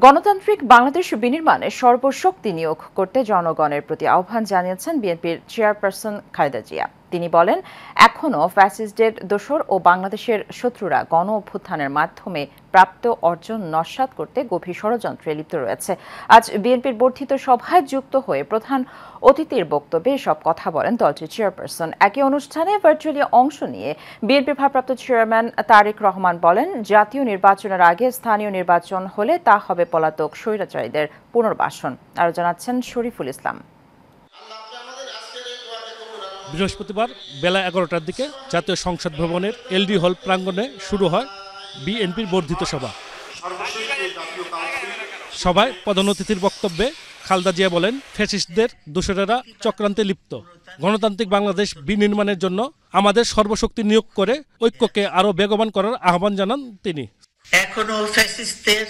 গণতান্ত্রিক বাংলাদেশ বিনির্মাণে সর্বশক্তি নিয়োগ করতে জনগণের প্রতি আহ্বান জানিয়েছেন বিএনপির চেয়ারপারসন খালেদা জিয়া। তিনি বলেন, এখনও ফ্যাসিস্টদের দোসর ও বাংলাদেশের শত্রুরা গণ অভ্যুত্থানের মাধ্যমে প্রাপ্ত অর্জন নস্যাৎ করতে গভীর ষড়যন্ত্রে লিপ্ত রয়েছে। আজ বিএনপির বর্ধিত সভায় যুক্ত হয়ে প্রধান অতিথির বক্তব্যে সব কথা বলেন দলটির চেয়ারপারসন। একই অনুষ্ঠানে ভার্চুয়ালি অংশ নিয়ে বিএনপির ভারপ্রাপ্ত চেয়ারম্যান তারেক রহমান বলেন, জাতীয় নির্বাচনের আগে স্থানীয় নির্বাচন হলে তা হবে পলাতক স্বৈরাচারীদের পুনর্বাসন। আরও জানাচ্ছেন শরীফুল ইসলাম। বৃহস্পতিবার বেলা 11টার দিকে জাতীয় সংসদ ভবনের এলডি হল প্রাঙ্গণে শুরু হয় বিএনপির বর্ধিত সভা। সভায় প্রধান অতিথির বক্তব্যে খালেদা জিয়া বলেন, ফ্যাসিস্টদের দোসরেরা চক্রান্তে লিপ্ত। গণতান্ত্রিক বাংলাদেশ বিনির্মাণের জন্য আমাদের সর্বশক্তি নিয়োগ করে ঐক্যকে আরও বেগবান করার আহ্বান জানান তিনি। এখনো ফ্যাসিস্টদের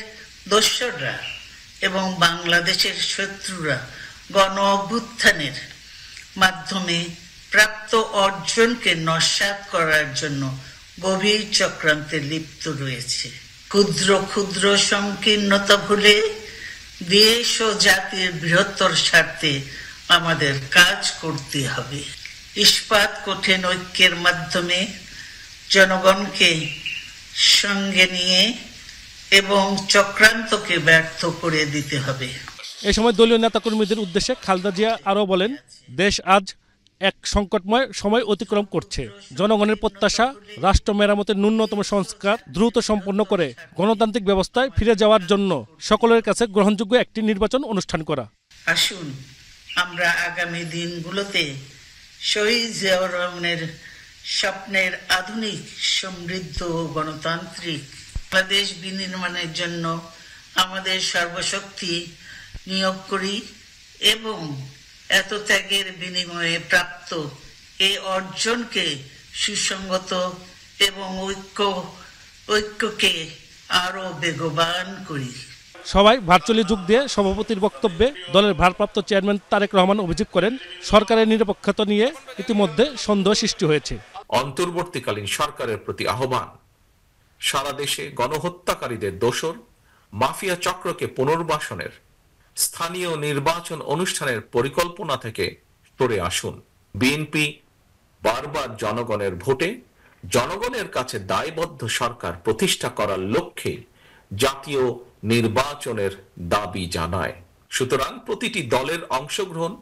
দোসররা এবং বাংলাদেশের শত্রুরা গণ অভ্যুত্থানের মাধ্যমে প্রাপ্ত অর্জনকে নস্যাৎ করার জন্য গভীর চক্রান্তে লিপ্ত রয়েছে। ক্ষুদ্র ক্ষুদ্র সংকীর্ণতা ভুলে দেশ ও জাতির বৃহত্তর স্বার্থে আমাদের কাজ করতে হবে। ইস্পাত কঠিন ঐক্যের মাধ্যমে জনগণকে সঙ্গে নিয়ে এবং চক্রান্তকে ব্যর্থ করে দিতে হবে। এই সময় দলীয় নেতাকর্মীদের উদ্দেশ্যে খালেদা জিয়া আরও বলেন, দেশ আজ এক সংকটময় সময় অতিক্রম করছে। জনগণের প্রত্যাশা রাষ্ট্র মেরামতের ন্যূনতম সংস্কার দ্রুত সম্পন্ন করে গণতান্ত্রিক ব্যবস্থায় ফিরে যাওয়ার জন্য সকলের কাছে গ্রহণযোগ্য একটি নির্বাচন অনুষ্ঠান করা। আসুন আমরা আগামী দিনগুলোতে শহীদ জিয়াউর রহমানের স্বপ্নের আধুনিক সমৃদ্ধ ও গণতান্ত্রিক বাংলাদেশ বিনির্মাণের জন্য আমাদের সর্বশক্তি নিয়োগ করি এবং এত ত্যাগের বিনিময়ে প্রাপ্ত এই অর্জনকে সুসংগত এবং ঐক্যকে আরো বেগবান করি। সবাই ভার্চুয়ালি যোগ দিয়ে সভাপতির বক্তব্যে দলের ভারপ্রাপ্ত চেয়ারম্যান তারেক রহমান অভিযোগ করেন, সরকারের নিরপেক্ষতা নিয়ে ইতিমধ্যে সন্দেহ সৃষ্টি হয়েছে। অন্তর্বর্তীকালীন সরকারের প্রতি আহ্বান, সারা দেশে গণহত্যাকারীদের দোসর মাফিয়া চক্রকে পুনর্বাসনের স্থানীয় নির্বাচন অনুষ্ঠানের পরিকল্পনা থেকে সরে আসুন। বিএনপি বারবার জনগণের ভোটে জনগণের কাছে দায়বদ্ধ সরকার প্রতিষ্ঠা করার লক্ষ্যে জাতীয় নির্বাচনের দাবি জানায়। সুতরাং প্রতিটি দলের অংশগ্রহণ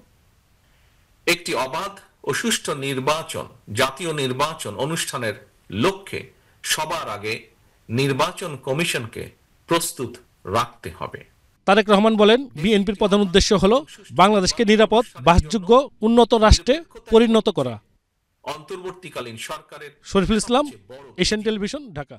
একটি অবাধ ও সুষ্ঠু নির্বাচন, জাতীয় নির্বাচন অনুষ্ঠানের লক্ষ্যে সবার আগে নির্বাচন কমিশনকে প্রস্তুত রাখতে হবে। তারেক রহমান বলেন, বিএনপির প্রধান উদ্দেশ্য হল বাংলাদেশকে নিরাপদ, বাসযোগ্য, উন্নত রাষ্ট্রে পরিণত করা। অন্তর্বর্তীকালীন সরকারের শরীফুল ইসলাম, এশিয়ান টেলিভিশন, ঢাকা।